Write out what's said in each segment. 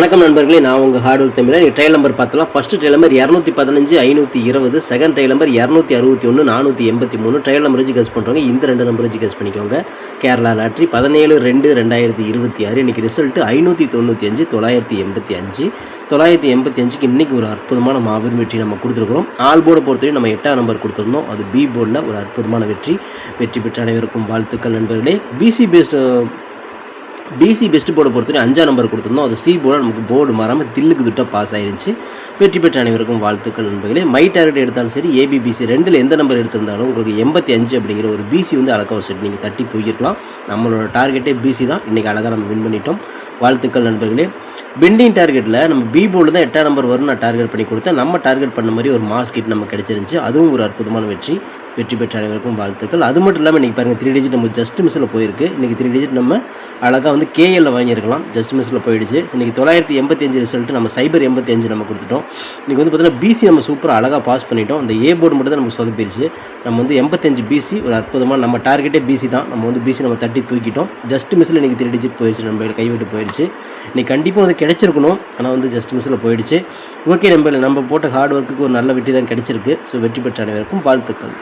வணக்கம் நண்பர்களே, நான் உங்கள் ஹார்ட்வேர் தமிழர். ட்ரையல் நம்பர் பார்த்தலாம். First trial number 215 520, second trial number 261 483. Trial number வச்சு கெஸ் பண்ணுறவங்க இந்த ரெண்டு நம்பர் வச்சு கெஸ் பண்ணிக்கோங்க. கேரளா லாட்ரி 17/2/2026. இன்றைக்கி ரிசல்ட்டு 595 985. 985க்கு இன்றைக்கி ஒரு அற்புதமான மாபெரும் வெற்றி நம்ம கொடுத்துருக்குறோம். ஆல் போர்டை பொறுத்தவரையும் நம்ம 8ஆம் நம்பர் கொடுத்துருந்தோம். அது பி போர்டில் ஒரு அற்புதமான வெற்றி பெற்ற அனைவருக்கும் வாழ்த்துக்கள் நண்பர்களே. பிசி பெஸ்ட் போர்டை பொறுத்தவரை 5ஆம் நம்பர் கொடுத்துருந்தோம். அது சி போர்டு நமக்கு போர்டு மாறாமல் தில்லுக்கு துட்டாக பாஸ் ஆயிருச்சு. வெற்றி பெற்ற அனைவருக்கும் வாழ்த்துக்கள் நண்பர்களே. மை டார்கெட் எடுத்தாலும் சரி, ஏபிபிசி ரெண்டில் எந்த நம்பர் எடுத்திருந்தாலும் உங்களுக்கு 85 அப்படிங்கிற ஒரு பிசி வந்து அழகாக செட் நீங்கள் தட்டி தூக்கிருக்கலாம். நம்மளோட டார்கெட்டே பிசி தான். இன்றைக்கி அழகாக நம்ம வின் பண்ணிட்டோம். வாழ்த்துக்கள் நண்பர்களே. பெண்டிங் டார்கெட்டில் நம்ம பி போர்டில் தான் 8ஆம் நம்பர் வரும் நான் டார்கெட் பண்ணி கொடுத்தேன். நம்ம டார்கெட் பண்ண மாதிரி ஒரு மாஸ்கிட் நம்ம கிடச்சிருந்துச்சு. அதுவும் ஒரு அற்புதமான வெற்றி பெற்ற அனைவருக்கும் வாழ்த்துக்கள். அது மட்டும் இல்லாமல் இன்றைக்கி பாருங்கள் 3 டிஜிட் நம்ம ஜஸ்ட் மிஸ்ஸில் போயிருக்கு. இன்றைக்கி 3 டிஜிட் நம்ம அழகாக வந்து கேஎல்ல வாங்கியிருக்கலாம். ஜஸ்ட் மிஸ்ஸில் போயிடுச்சு. இன்றைக்கி 985 ரிசல்ட்டு நம்ம சைபர் 85 நம்ம கொடுத்துட்டோம். இன்றைக்கி வந்து பார்த்தீங்கன்னா பிசி நம்ம சூப்பராக அழகாக பாஸ் பண்ணிட்டோம். அந்த ஏ போர்டு மட்டும் தான் நம்ம சொதப்பிடுச்சு. நம்ம வந்து 85 பிசி ஒரு அற்புதமாக நம்ம டார்கெட்டே பிசி தான். நம்ம வந்து பிசி நம்ம தட்டி தூக்கிட்டோம். ஜஸ்ட் மிஸ்ஸில் இன்றைக்கி 3 டிஜிட் போயிடுச்சு. நம்ம கைவிட்டு போயிடுச்சு. இன்றைக்கி கண்டிப்பாக வந்து கிடைச்சிருக்கணும். ஆனால் வந்து ஜஸ்ட் மிஸ்ஸில் போயிடுச்சு. ஓகே நம்ம போட்ட ஹார்ட் ஒர்க்குக்கு ஒரு நல்ல வெற்றி தான் கிடைச்சிருக்கு. ஸோ வெற்றி பெற்ற அனைவருக்கும் வாழ்த்துக்கள்.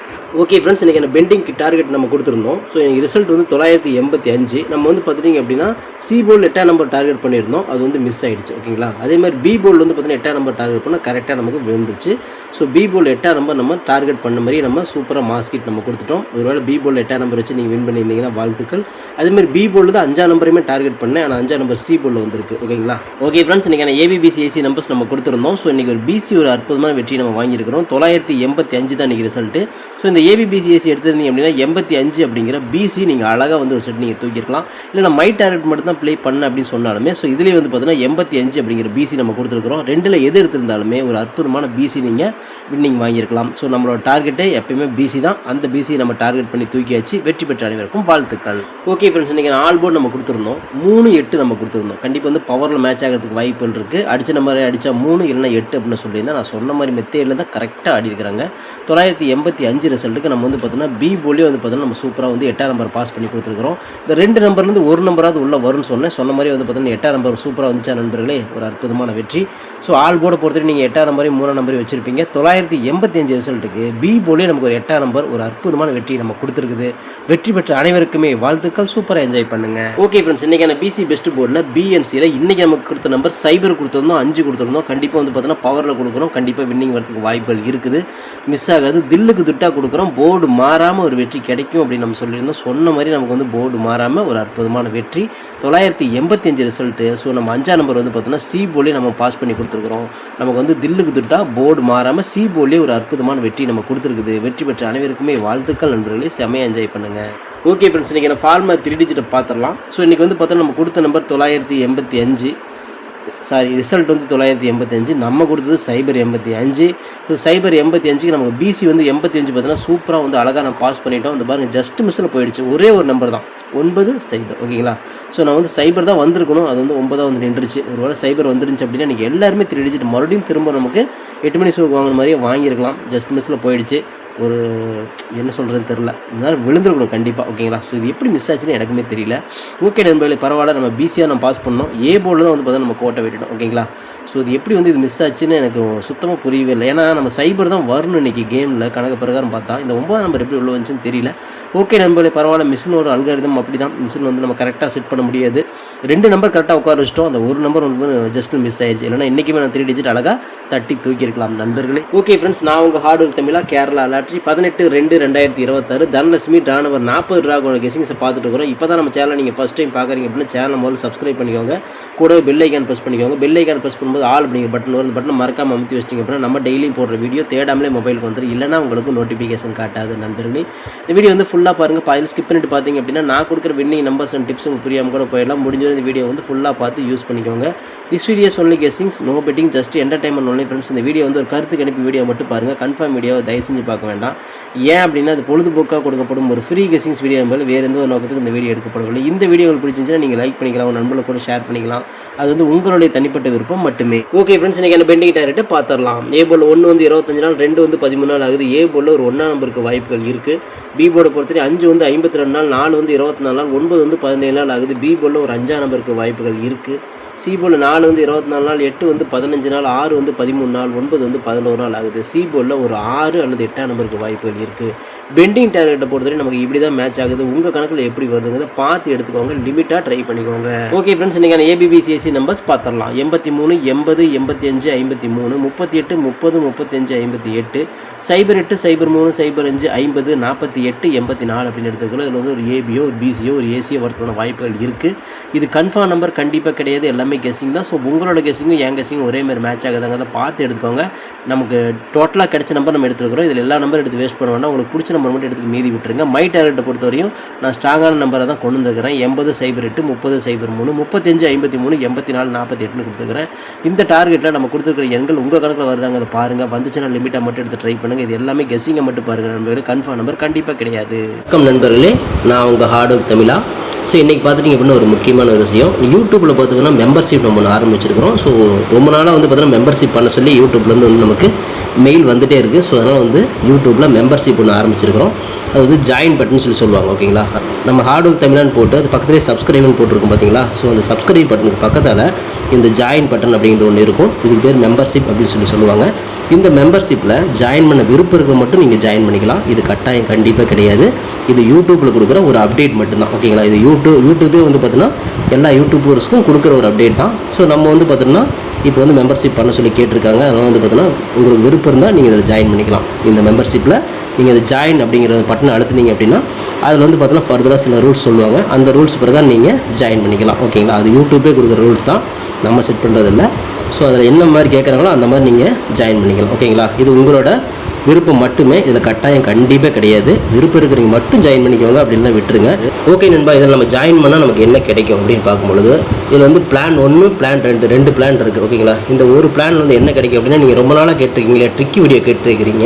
ஓகே ஃப்ரெண்ட்ஸ், இன்றைக்கி அந்த பெண்டிங் டார்கெட் நம்ம கொடுத்துருந்தோம். ஸோ எனக்கு ரிசல்ட் வந்து 985. நம்ம வந்து பார்த்துட்டிங்க அப்படின்னா சி போர்டில் 8ஆம் நம்பர் டார்கெட் பண்ணியிருந்தோம். அது வந்து மிஸ் ஆகிடுச்சு. ஓகேங்களா. அதே மாதிரி பி போர்டில் வந்து பார்த்தீங்கன்னா 8ஆம் நம்பர் டார்கெட் பண்ணால் கரெக்டாக நமக்கு விழுந்துச்சு. ஸோ பி போர்டில் 8ஆம் நம்பர் நம்ம டார்கெட் பண்ண மாதிரி நம்ம சூப்பராக மாஸ்கிட் நம்ம கொடுத்துட்டோம். ஒருவேளை பி போர்டில் 8ஆம் நம்பர் வச்சு நீங்கள் வின் பண்ணியிருந்தீங்கன்னா வாழ்த்துக்கள். அதேமாதிரி பி போர்டில் தான் 5ஆம் நம்பரையுமே டார்கெட் பண்ணேன். ஆனால் 5ஆம் நம்பர் சி போர்டில் வந்துருக்கு. ஓகேங்களா. ஓகே ஃப்ரெண்ட்ஸ், இன்றைக்கி ஏபிபிசி ஏசி நம்பர்ஸ் நம்ம கொடுத்துருந்தோம். ஸோ இன்றைக்கி ஒரு பிசி ஒரு அற்புதமான வெற்றி நம்ம வாங்கியிருக்கிறோம். 985 தான் இன்றைக்கி ரிசல்ட்டு. ஸோ இந்த ஏபிபிசி ஏசி எடுத்துருந்தீங்க அப்படின்னா 85 அப்படிங்கிற பிசி நீங்கள் அழகாக வந்து ஒரு செட் நீங்கள் தூக்கிருக்கலாம். இல்லைனா மை டார்கெட் மட்டும் தான் ப்ளே பண்ண அப்படின்னு சொன்னாலுமே ஸோ இதுலேயே வந்து பார்த்தீங்கன்னா 85 அப்படிங்கிற பிசி நம்ம கொடுத்துருக்குறோம். ரெண்டில் எது எடுத்திருந்தாலுமே ஒரு அற்புதமான பிசி நீங்கள் வின்னிங் வாங்கியிருக்கலாம். ஸோ நம்மளோட டார்கெட்டே எப்பயுமே பிசி தான். அந்த பிசி நம்ம டார்கெட் பண்ணி தூக்கியாச்சு. வெற்றி பெற்ற அனைவருக்கும் வாழ்த்துக்கள். ஓகே ஃப்ரெண்ட்ஸ், இன்றைக்கி ஆல் போர்டு நம்ம கொடுத்துருந்தோம். 3-8 நம்ம கொடுத்துருந்தோம். கண்டிப்பாக வந்து பவரில் மேட்ச் ஆகிறதுக்கு வாய்ப்பு இருக்குது. அடித்த நம்பர் அடித்தா 3 இல்லைனா 8 அப்படின்னு சொல்லியிருந்தேன். நான் சொன்ன மாதிரி மெத்தேடில் தான் கரெக்டாக ஆடி இருக்கிறாங்க. 985 ரிசல்ட்டுக்கு நம்ம வந்து பார்த்தீங்கன்னா பி போர்ட்லேயே வந்து பார்த்தீங்கன்னா நம்ம சூப்பராக வந்து 8ஆம் நம்பர் பாஸ் பண்ணி கொடுத்துருக்குறோம். இந்த 2 நம்பர்லேருந்து ஒரு நம்பராவது உள்ளே வரும்னு சொன்ன மாதிரி வந்து பார்த்தீங்கன்னா 8ஆம் நம்பர் சூப்பராக வந்துச்சா நண்பர்களே. ஒரு அற்புதமான வெற்றி. ஸோ ஆல் போர்டை பொறுத்தவரை நீங்கள் 8ஆம் நம்பரையும் 3ஆம் நம்பரையும் வச்சுருப்பீங்க. 985 ரிசல்ட்டுக்கு பி போர்ட்லேயே நமக்கு ஒரு 8ஆம் நம்பர் ஒரு அற்புதமான வெற்றி நம்ம கொடுத்துருக்குது. வெற்றி பெற்ற அனைவருக்குமே வாழ்த்துக்கள். சூப்பராக என்ஜாய் பண்ணுங்கள். ஓகே ஃப்ரெண்ட்ஸ், இன்றைக்கான பிசி பெஸ்ட் போர்டில் பிஎன்சியில் இன்றைக்கி நமக்கு கொடுத்த நம்பர் சைபர் கொடுத்துருந்தோம். 5 கொடுத்துருந்தோம். கண்டிப்பாக வந்து பார்த்தீங்கன்னா பவரில் கொடுக்குறோம். கண்டிப்பாக வின்னிங் வரதுக்கு வாய்ப்புகள் இருக்குது. மிஸ் ஆகாது. தில்லுக்கு துட்டாக கொடுக்குறோம். போர்டு மாறாமல் ஒரு வெற்றி கிடைக்கும் அப்படின்னு நம்ம சொல்லியிருந்தோம். சொன்ன மாதிரி நமக்கு வந்து போர்டு மாறாமல் ஒரு அற்புதமான வெற்றி. 985 ரிசல்ட்டு. ஸோ நம்ம 5ஆம் நம்பர் வந்து பார்த்தோன்னா சி போர்ட்லேயே நம்ம பாஸ் பண்ணி கொடுத்துருக்குறோம். நமக்கு வந்து தில்லுக்கு துட்டா போர்டு மாறாமல் சி போர்ட்லேயே ஒரு அற்புதமான வெற்றி நம்ம கொடுத்துருக்குது. வெற்றி பெற்ற அனைவருக்குமே வாழ்த்துக்கள் நண்பர்களே. செமையாக என்ஜாய் பண்ணுங்கள். ஓகே ஃப்ரெண்ட்ஸ், இன்றைக்கி நான் ஃபார்முலா 3 டிஜிட்டை பார்த்துடலாம். ஸோ இன்றைக்கி வந்து பார்த்தோன்னா நம்ம கொடுத்த நம்பர் 985. ரிசல்ட் வந்து 985. நம்ம கொடுத்தது சைபர் 85. ஸோ சைபர் 85க்கு நமக்கு பிசி வந்து 85 பார்த்தீங்கன்னா சூப்பராக வந்து அழகாக நம்ம பாஸ் பண்ணிட்டோம். இந்த பாருங்கள் ஜஸ்ட் மிஸ்ஸில் போயிடுச்சு. ஒரே ஒரு நம்பர் தான் 9 ஓகேங்களா. ஸோ நான் வந்து சைபர் தான் வந்திருக்கணும். அது வந்து 9 வந்து நின்றுச்சு. ஒரு வேளை சைபர் வந்துருந்துச்சு அப்படின்னா நீங்கள் எல்லாருமே 3 டிஜிட் மறுபடியும் திரும்ப நமக்கு 8 மணி ஷோக்கு வாங்கின மாதிரியே வாங்கியிருக்கலாம். ஜஸ்ட் மிஸ்ஸில் போயிடுச்சு. ஒரு என்ன சொல்கிறதுன்னு தெரில. இதனால் விழுந்துருக்கணும் கண்டிப்பாக. ஓகேங்களா. ஸோ இது எப்படி மிஸ் ஆச்சுன்னு எனக்குமே தெரியல. ஓகே நண்பர்களே, பரவாயில்ல. நம்ம பிசியாக நம்ம பாஸ் பண்ணோம். ஏ போர்டில் தான் வந்து பார்த்தா நம்ம கோட்டை விட்டுட்டோம். ஓகேங்களா. ஸோ இது எப்படி வந்து இது மிஸ் ஆச்சுன்னு எனக்கு சுத்தமாக புரியவே இல்லை. ஏன்னா நம்ம சைபர் தான் வரணும் இன்றைக்கி கேமில் கணக்கு பிரகாரம் பார்த்தா. இந்த 9ஆம் நம்பர் எப்படி உள்ள வந்துச்சுன்னு தெரியல. ஓகே நண்பர்களே, பரவாயில்ல. மிஷினோட அல்காரிதம் அப்படி தான். மிஷின் வந்து நம்ம கரெக்டாக செட் பண்ண முடியாது. 2 நம்பர் கரெக்டாக உட்கார வச்சிட்டோம். அந்த ஒரு நம்பர் வந்து ஜஸ்ட் மிஸ் ஆயிடுச்சு. இல்லைனா இன்றைக்குமே நான் 3 டிஜிட் அழகாக தட்டி தூக்கியிருக்கலாம் நண்பர்களே. ஓகே ஃப்ரெண்ட்ஸ், நான் உங்கள் ஹார்ட் ஒர்க் தமிழா கேரளா லாட்ரி 18/2/2026 தனலட்சுமி ராணவர் 40 ரூபா கெஸிங்ஸை பார்த்துட்டு இருக்கிறோம். இப்போ தான் நம்ம சேனலை நீங்கள் ஃபஸ்ட் டைம் பார்க்குறீங்க அப்படின்னா சேனலை முதல்ல சப்ஸ்கிரைப் பண்ணிக்கோங்க. கூட பெல் ஐக்கான் ப்ரெஸ் பண்ணிக்கோங்க. பெல் ஐக்கான் ப்ரெஸ் பண்ணும்போது ஆல் அப்படிங்கிற பட்டன் வரும். இந்த பட்டனை மறக்காமல் அமுத்தி வச்சிட்டிங்க அப்படின்னா நம்ம டெய்லியும் போடுற வீடியோ தேடாமலே மொபைலுக்கு வந்துடும். இல்லைனா உங்களுக்கு நோட்டிஃபிகேஷன் காட்டாது நண்பர்களே. இந்த வீடியோ வந்து ஃபுல்லாக பாருங்கள். பாதில் ஸ்கிப் பண்ணிட்டு பார்த்தீங்க அப்படின்னா நான் கொடுக்குற வின்னிங் நம்பர்ஸ் அண்ட் டிப்ஸ் உங்களுக்கு புரியாமல் கூட போயிடலாம். முடிஞ்ச இந்த வீடியோ வந்து ஃபுல்லாக பார்த்து யூஸ் பண்ணிக்கோங்க. This videos only guessings, no betting, just entertainment only friends. இந்த வீடியோ வந்து ஒரு கருத்துக்கு அனுப்பி வீடியோ மட்டும் பாருங்கள். கன்ஃபார்ம் வீடியோ தயவு செஞ்சு பார்க்க வேண்டாம். ஏன் அப்படின்னா அது பொழுதுபோக்காக கொடுக்கப்படும் ஒரு ஃப்ரீ கெஸிங்ஸ் வீடியோ என்பது வேறு எந்த ஒரு நோக்கத்துக்கு இந்த வீடியோ எடுக்கப்படவில்லை. இந்த வீடியோ உங்களுக்கு பிடிச்சிருந்துச்சுன்னா நீங்கள் லைக் பண்ணிக்கலாம். உங்கள் நண்பர்களுக்கு கூட ஷேர் பண்ணிக்கலாம். அது வந்து உங்களுடைய தனிப்பட்ட விருப்பம் மட்டுமே. ஓகே ஃப்ரெண்ட்ஸ், இன்றைக்கி என்ன பெண்டிங் டார்கெட்டை பார்த்துடலாம். ஏ போர்டில் 1 வந்து 25 நாள், 2 வந்து 13 நாள் ஆகுது. ஏ போர்டில் ஒரு 1ஆம் நம்பருக்கு வாய்ப்புகள் இருக்குது. பி போர்டை பொறுத்தவரை 5 வந்து 52 நாள், 4 வந்து 24 நாள், 9 வந்து 17 நாள் ஆகுது. பி போர்டில் ஒரு 5ஆம் நம்பருக்கு வாய்ப்புகள் இருக்குது. சி போர்டில் 4 வந்து 24 நாள், 8 வந்து 15 நாள், 6 வந்து 13 நாள், 9 வந்து 11 நாள் ஆகுது. சி போர்டில் ஒரு 6 அல்லது 8ஆம் நம்பருக்கு வாய்ப்புகள் இருக்குது. பெண்டிங் டார்கெட்டை பொறுத்தவரை நமக்கு இப்படி தான் மேட்ச் ஆகுது. உங்கள் கணக்கில் எப்படி வருதுங்கிறத பார்த்து எடுத்துக்கோங்க, லிமிட்டாக ட்ரை பண்ணிக்கோங்க. ஓகே ஃப்ரெண்ட்ஸ், இன்றைக்கான ஏபிபிசிஎஸ்சி நம்பர்ஸ் பார்த்துடலாம். 83, 80, 85, 53, 38, 30, 35, 58, 08, 03, 05, 50, 48, 84 அப்படின்னு எடுத்துக்கலாம். இதில் வந்து ஒரு ஏபியோ, ஒரு பிசியோ, ஒரு ஏசியோ வரதுக்கான வாய்ப்புகள் இருக்குது. இது கன்ஃபார்ம் நம்பர் கண்டிப்பாக கிடையாது, எல்லாமே கெஸ்ஸிங் தான். ஸோ உங்களோட கெஸ்ஸிங்கும் என் கெஸ்ஸிங்கும் ஒரே மாதிரி மேட்ச் ஆகுதாங்கிறத பார்த்து எடுத்துக்கோங்க. நமக்கு டோட்டலாக கிடைச்ச நம்பர் நம்ம எடுத்துருக்கிறோம். இதில் எல்லா நம்பர் எடுத்து வேஸ்ட் பண்ண வேண்டாம். உங்களுக்கு பிடிச்ச நம்பர் மட்டும் எடுத்து மீதி விட்டுருங்க. மை டார்கெட்டை பொறுத்தவரையும் நான் ஸ்ட்ராங்கான நம்பரை தான் கொண்டு வந்துருக்கிறேன். 80, 08, 30, 03, 35, 53, 84, 48 கொடுத்துருக்கிறேன். இந்த டார்கெட்டில் நம்ம கொடுத்துருக்கிற எண்கள் உங்கள் கணக்கில் வருதாங்க, அதை பாருங்கள். வந்துச்சுன்னா லிமிட்டாக மட்டும் எடுத்து ட்ரை பண்ணுங்கள். இது எல்லாமே கெஸ்ஸிங்கை மட்டும் பாருங்கள் நண்பர்களே, கன்ஃபார்ம் நம்பர் கண்டிப்பாக கிடையாது. வணக்கம் நண்பர்களே, நான் உங்கள் ஹார்ட் ஒர்க் தமிழா. ஸோ இன்றைக்கி பார்த்துட்டிங்க அப்படின்னா ஒரு முக்கியமான ஒரு விஷயம், யூடியூப்பில் பார்த்திங்கன்னா மெம்பர்ஷிப் நம்ம ஒன்று ஆரம்பிச்சிருக்கிறோம். ஸோ ரொம்ப நாளாக வந்து பார்த்தீங்கன்னா மெம்பர்ஷிப் பண்ண சொல்லி யூடியூப்லேருந்து வந்து நமக்கு மெயில் வந்துகிட்டே இருக்குது. ஸோ அதனால் வந்து யூடியூப்பில் மெம்பர்ஷிப் ஒன்று ஆரம்பிச்சிருக்கிறோம். அது வந்து ஜாயின் பட்டன் சொல்லி சொல்லுவாங்க. ஓகேங்களா, நம்ம ஹார்ட் ஒர்க் தமிழான்னு போட்டு அது பக்கத்துலேயே சப்ஸ்கிரைப்னு போட்டிருக்கோம் பார்த்தீங்களா. ஸோ அந்த சப்ஸ்கிரைப் பட்டனுக்கு பக்கத்தில் இந்த ஜாயின் பட்டன் அப்படிங்கிற ஒன்று இருக்கும். இதுக்கு பேர் மெம்பர்ஷிப் அப்படின்னு சொல்லி சொல்லுவாங்க. இந்த மெம்பர்ஷிப்பில் ஜாயின் பண்ண விருப்பம் இருக்க மட்டும் நீங்கள் ஜாயின் பண்ணிக்கலாம். இது கட்டாயம் கண்டிப்பாக கிடையாது. இது யூடியூப்பில் கொடுக்குற ஒரு அப்டேட் மட்டும்தான். ஓகேங்களா, இது யூடியூபே வந்து பார்த்தீங்கன்னா எல்லா யூடியூபர்ஸ்க்கும் கொடுக்குற ஒரு அப்டேட் தான். ஸோ நம்ம வந்து பார்த்தீங்கன்னா இப்போ வந்து மெம்பர்ஷிப் பண்ண சொல்லி கேட்டிருக்காங்க. அதனால் வந்து பார்த்தீங்கன்னா உங்களுக்கு விருப்பம் இருந்தால் நீங்கள் இதில் ஜாயின் பண்ணிக்கலாம். இந்த மெம்பர்ஷிப்பில் நீங்கள் இந்த ஜாயின் அப்படிங்கிற பட்டனை அழுத்துனீங்க அப்படின்னா அதில் வந்து பார்த்தீங்கன்னா ஃபர்தராக சில ரூல்ஸ் சொல்லுவாங்க. அந்த ரூல்ஸ் பிரகாரம் நீங்கள் ஜாயின் பண்ணிக்கலாம். ஓகேங்களா, அது யூடியூபே கொடுக்குற ரூல்ஸ் தான், நம்ம செட் பண்ணுறதில்ல. ஸோ அதில் என்ன மாதிரி கேட்குறாங்களோ அந்த மாதிரி நீங்கள் ஜாயின் பண்ணிக்கலாம். ஓகேங்களா, இது உங்களோட விருப்பம் மட்டுமே, இதில் கட்டாயம் கண்டிப்பாக கிடையாது. விருப்பம் இருக்கிறவங்க மட்டும் ஜாயின் பண்ணிக்கோங்க, அப்படின்னு தான் விட்டுருங்க. ஓகே நண்பா, இதில் நம்ம ஜாயின் பண்ணால் நமக்கு என்ன கிடைக்கும் அப்படின்னு பார்க்கும்பொழுது இதில் வந்து பிளான் 1, பிளான் 2, 2 பிளான் இருக்குது. ஓகேங்களா, இந்த ஒரு பிளான் வந்து என்ன கிடைக்கும் அப்படின்னா, நீங்கள் ரொம்ப நாளாக கேட்டிருக்கீங்களே ட்ரிக்கி வீடியோ கேட்டிருக்கிறீங்க.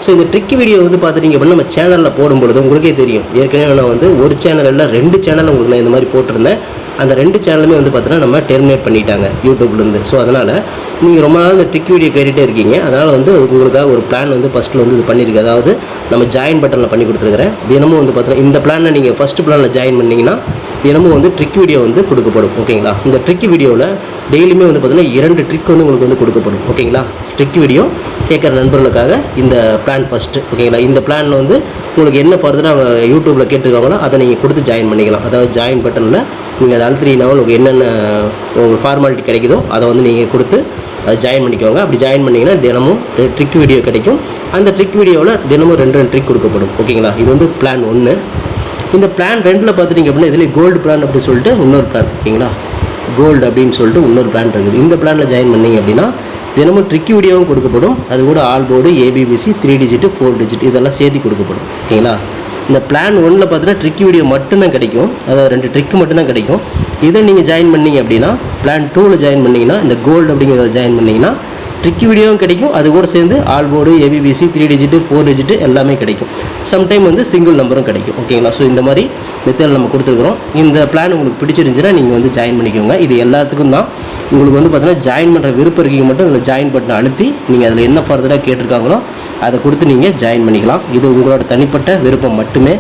ஸோ இந்த ட்ரிக்கி வீடியோ வந்து பார்த்துட்டிங்க அப்படின்னா நம்ம சேனலில் போடும்பொழுது உங்களுக்கே தெரியும். ஏற்கனவே நான் வந்து ஒரு சேனல் இல்லை 2 சேனல் உங்களுக்கு நான் இந்த மாதிரி போட்டிருந்தேன். அந்த 2 சேனலுமே வந்து பார்த்தீங்கன்னா நம்ம டெர்மினேட் பண்ணிட்டாங்க யூடியூப்லேருந்து. ஸோ அதனால் நீங்கள் ரொம்ப நாள் இந்த ட்ரிக் வீடியோ கேட்டுகிட்டே இருக்கீங்க. அதனால் வந்து உங்களுக்காக ஒரு பிளான் வந்து ஃபஸ்ட்டில் வந்து இது பண்ணியிருக்கு. அதாவது நம்ம ஜாயின் பட்டனில் பண்ணி கொடுத்துருக்குறேன். தினமும் வந்து பார்த்தீங்கன்னா இந்த பிளானை நீங்கள் ஃபஸ்ட்டு பிளானில் ஜாயின் பண்ணிங்கன்னா தினமும் வந்து ட்ரிக் வீடியோ வந்து கொடுக்கப்படும். ஓகேங்களா, இந்த ட்ரிக் வீடியோவில் டெய்லியுமே வந்து பார்த்தீங்கன்னா 2 ட்ரிக் வந்து உங்களுக்கு வந்து கொடுக்கப்படும். ஓகேங்களா, ட்ரிக் வீடியோ கேட்குற நண்பர்களுக்காக இந்த பிளான் ஃபஸ்ட்டு. ஓகேங்களா, இந்த பிளானில் வந்து உங்களுக்கு என்ன ஃபர்தராக யூடியூப்பில் கேட்டுருக்காங்களோ அதை நீங்கள் கொடுத்து ஜாயின் பண்ணிக்கலாம். அதாவது ஜாயின் பட்டனில் நீங்கள் அதை அழுத்தினீங்கன்னா உங்களுக்கு என்னென்ன உங்களுக்கு ஃபார்மாலிட்டி கிடைக்குதோ அதை வந்து நீங்கள் கொடுத்து ஜாயின் பண்ணிக்கோங்க. அப்படி ஜாயின் பண்ணிங்கன்னா தினமும் ட்ரிக் வீடியோ கிடைக்கும். அந்த ட்ரிக் வீடியோவில் தினமும் 2 ட்ரிக் கொடுக்கப்படும். ஓகேங்களா, இது வந்து பிளான் 1. இந்த பிளான் 2ல் பார்த்துட்டிங்க அப்படின்னா இதில் கோல்டு பிளான் அப்படின்னு சொல்லிட்டு இன்னொரு பிளான். ஓகேங்களா, கோல்டு அப்படின்னு சொல்லிட்டு இன்னொரு பிளான் இருக்குது. இந்த பிளானில் ஜாயின் பண்ணிங்க அப்படின்னா தினமும் ட்ரிக் வீடியோவும் கொடுக்கப்படும். அது கூட all board, ABBC, 3 digit, 4 digit இதெல்லாம் சேர்த்து கொடுக்கப்படும். ஓகேங்களா, இந்த பிளான் 1ல் பார்த்தீங்கன்னா ட்ரிக் வீடியோ மட்டும்தான் கிடைக்கும். அதாவது 2 ட்ரிக் மட்டும்தான் கிடைக்கும். இதை நீங்கள் ஜாயின் பண்ணிங்க அப்படின்னா பிளான் 2ல் ஜாயின் பண்ணிங்கன்னா இந்த கோல்டு அப்படிங்கிறத ஜாயின் பண்ணிங்கன்னா ட்ரிக் வீடியோவும் கிடைக்கும். அது கூட சேர்ந்து all board, ABBC, 3 digit, 4 digit எல்லாமே கிடைக்கும். சம்டைம் வந்து சிங்கிள் நம்பரும் கிடைக்கும். ஓகேங்களா, ஸோ இந்த மாதிரி மெத்தட் நம்ம கொடுத்துருக்குறோம். இந்த பிளான் உங்களுக்கு பிடிச்சிருந்துச்சுன்னா நீங்கள் வந்து ஜாயின் பண்ணிக்கோங்க. இது எல்லாத்துக்கும் தான். உங்களுக்கு வந்து பார்த்தீங்கன்னா ஜாயின் பண்ணுற விருப்பம் இருக்கீங்க மட்டும் அதில் ஜாயின் பட்டனை அழுத்தி நீங்கள் அதில் என்ன ஃபர்தராக கேட்டிருக்காங்களோ அதை கொடுத்து நீங்கள் ஜாயின் பண்ணிக்கலாம். இது உங்களோட தனிப்பட்ட விருப்பம் மட்டுமே,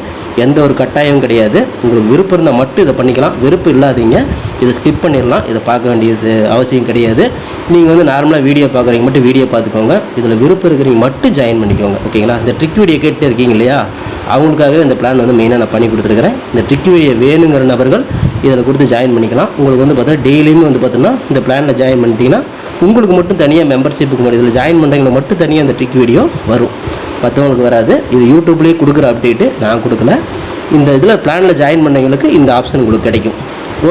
எந்த ஒரு கட்டாயமும் கிடையாது. உங்களுக்கு விருப்பம் இருந்தால் மட்டும் இதை பண்ணிக்கலாம். விருப்பம் இல்லாதீங்க இதை ஸ்கிப் பண்ணிடலாம். இதை பார்க்க வேண்டியது அவசியம் கிடையாது. நீங்கள் வந்து நார்மலாக வீடியோ பார்க்குறீங்க மட்டும் வீடியோ பார்த்துக்கோங்க. இதில் விருப்பம் இருக்கிறீங்க மட்டும் ஜாயின் பண்ணிக்கோங்க. ஓகேங்களா, இந்த ட்ரிக் வீடியோ கேட்டு இருக்கீங்க இல்லையா, அவங்களுக்காகவே இந்த பிளான் வந்து மெயினாக நான் பண்ணி கொடுத்துருக்கிறேன். இந்த ட்ரிக் வீடியோ வேணுங்கிற நபர்கள் இதில் கொடுத்து ஜாயின் பண்ணிக்கலாம். உங்களுக்கு வந்து பார்த்தீங்கன்னா டெய்லியுமே வந்து பார்த்தீங்கன்னா இந்த பிளானில் ஜாயின் பண்ணிட்டீங்கன்னா உங்களுக்கு மட்டும் தனியாக மெம்பர்ஷிப்புக்கு மட்டும் இதில் ஜாயின் பண்ணுறவங்களை மட்டும் தனியாக இந்த ட்ரிக் வீடியோ வரும், மற்றவங்களுக்கு வராது. இது யூடியூப்லேயே கொடுக்குற அப்டேட்டு, நான் கொடுக்கல. இந்த இதில் பிளானில் ஜாயின் பண்ணவங்களுக்கு இந்த ஆப்ஷன் உங்களுக்கு கிடைக்கும்.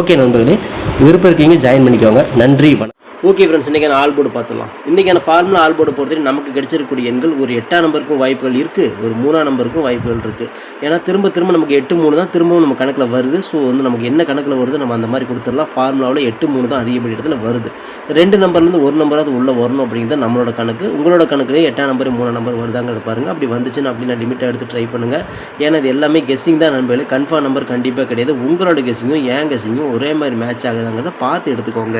ஓகே நண்பர்களே, விருப்பம் இருக்கீங்க ஜாயின் பண்ணிக்கோங்க. நன்றி, வணக்கம். ஓகே ஃப்ரெண்ட்ஸ், இன்றைக்கான ஆல் போர்டு பார்த்துலாம். இன்றைக்கான ஃபார்முலா ஆல் போர்டு பொறுத்தவரை நமக்கு கிடைச்சிருக்கக்கூடிய எண்கள் ஒரு 8ஆம் நம்பருக்கும் வாய்ப்புகள் இருக்குது, ஒரு 3ஆம் நம்பருக்கும் வாய்ப்புகள் இருக்குது. ஏன்னா திரும்ப நமக்கு 8-3 தான் திரும்பவும் நம்ம கணக்கில் வருது. ஸோ வந்து நமக்கு என்ன கணக்கில் வருது நம்ம அந்த மாதிரி கொடுத்துடலாம். ஃபார்முலாவில் 8-3 தான் அதிகப்படி இடத்துல வருது. 2 நம்பர்லேருந்து ஒரு நம்பராவது உள்ளே வரணும் அப்படிங்கிறது நம்மளோட கணக்கு. உங்களோட கணக்குலேயே 8ஆம் நம்பர் 3ஆம் நம்பர் வருதாங்கிறத பாருங்கள். அப்படி வந்துச்சுன்னா அப்படின்னா லிமிட்டாக எடுத்து ட்ரை பண்ணுங்கள். ஏன்னா இது எல்லாமே கெஸ்ஸிங் தான் நண்பர்களே, கன்ஃபார்ம் நம்பர் கண்டிப்பாக கிடையாது. உங்களோட கெஸ்ஸிங்கும் என் கெஸ்ஸிங்கும் ஒரே மாதிரி மேட்ச் ஆகுதாங்கிறத பார்த்து எடுத்துக்கோங்க.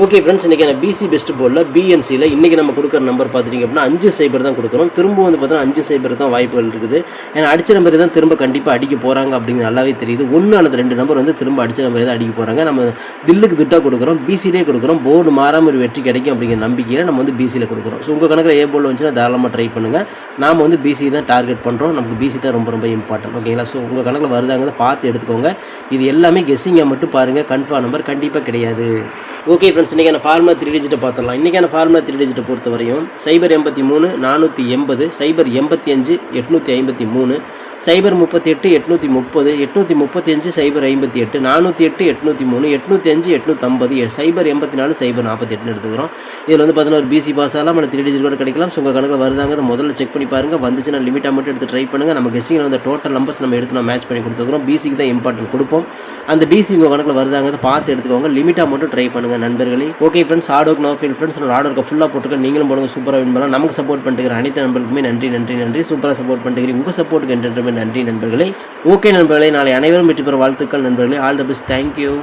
ஓகே ஃப்ரெண்ட்ஸ், இன்றைக்கி இன்றைக்கான பிசி பெஸ்ட் போர்டில் பிஎன்சியில் இன்றைக்கி நம்ம கொடுக்குற நம்பர் பார்த்துட்டிங்க அப்படின்னா 5 சைபர் தான் கொடுக்குறோம். திரும்ப வந்து பார்த்தோன்னா 5 சைபர் தான் வாய்ப்புகள் இருக்குது. ஏன்னா அடித்த நம்பர் தான் திரும்ப கண்டிப்பாக அடிக்க போகிறாங்க அப்படிங்கிறது நல்லாவே தெரியுது. 1 அல்லது 2 நம்பர் வந்து திரும்ப அடித்த நம்பர் தான் அடிக்க போகிறாங்க. நம்ம தில்லுக்கு துட்டாக கொடுக்குறோம், பிசிலே கொடுக்குறோம். போர்டு மாறாமல் ஒரு வெற்றி கிடைக்கும் அப்படிங்கிற நம்பிக்கையில் நம்ம வந்து பிசியில் கொடுக்குறோம். ஸோ உங்கள் கணக்கில் ஏ போர்டில் வந்துச்சுன்னா தாராளமாக ட்ரை பண்ணுங்கள். நாம் வந்து பிசி தான் டார்கெட் பண்ணுறோம். நமக்கு பிசி தான் ரொம்ப ரொம்ப இம்பார்ட்டன்ட். ஓகேங்களா? ஸோ உங்கள் கணக்கில் வருதாங்கிறத பார்த்து எடுத்துக்கோங்க. இது எல்லாமே கெஸ்ஸிங்காக மட்டும் பாருங்கள், கன்ஃபார்ம் நம்பர் கண்டிப்பாக கிடையாது. ஓகே ஃப்ரெண்ட்ஸ், இன்றைக்கான ஃபார்முலா 3 டிஜிட்டை பார்த்துடலாம். இன்றைக்கான ஃபார்முலா 3 டிஜிட்டை பொறுத்த வரையும் 083 480 085 853 038 830 835 058 408 803 805 850 084 048 எடுத்துக்கிறோம். இதில் வந்து பார்த்தீங்கன்னா ஒரு பிசி பாஸ் ஆகலாம், இல்லை 3 டிஜிட் கூட கிடைக்கலாம். ஸோ உங்கள் கணக்கில் வருதாங்க அதை முதல்ல செக் பண்ணி பாருங்கள். வந்துச்சுன்னா லிமிட்டாக மட்டும் எடுத்து ட்ரை பண்ணுங்கள். நம்ம கெஸ்ஸிங்கில் வந்து டோட்டல் நம்பர்ஸ் நம்ம எடுத்து மேட்ச் பண்ணி கொடுத்துக்கிறோம். பிசிக்கு தான் இம்பார்ட்டன்ட் கொடுப்போம். அந்த பிசி உங்கள் கணக்கில் வருதாங்க பார்த்து எடுத்துக்கோங்க. லிமிட்டாக மட்டும் ட்ரை பண்ணுங்கள் நண்பர்களே. Okay friends, hard work no feel friends. Hard ஒர்க்கை ஃபுல்லாக போட்டுக்க நீங்களும் போடுங்க, சூப்பராக வின் பண்ணலாம். நமக்கு சப்போர்ட் பண்ணிட்டு அனைத்து நண்பர்களுக்குமே நன்றி நன்றி நன்றி. சூப்பராக சப்போர்ட் பண்ணிட்டு உங்கள் சப்போர்ட்டுக்கு என்றுமே நன்றி நண்பர்களே. ஓகே நண்பர்களே, நாளை அனைவரும் வெற்றி பெற வாழ்த்துக்கள் நண்பர்களே. All the best. தேங்க்யூ.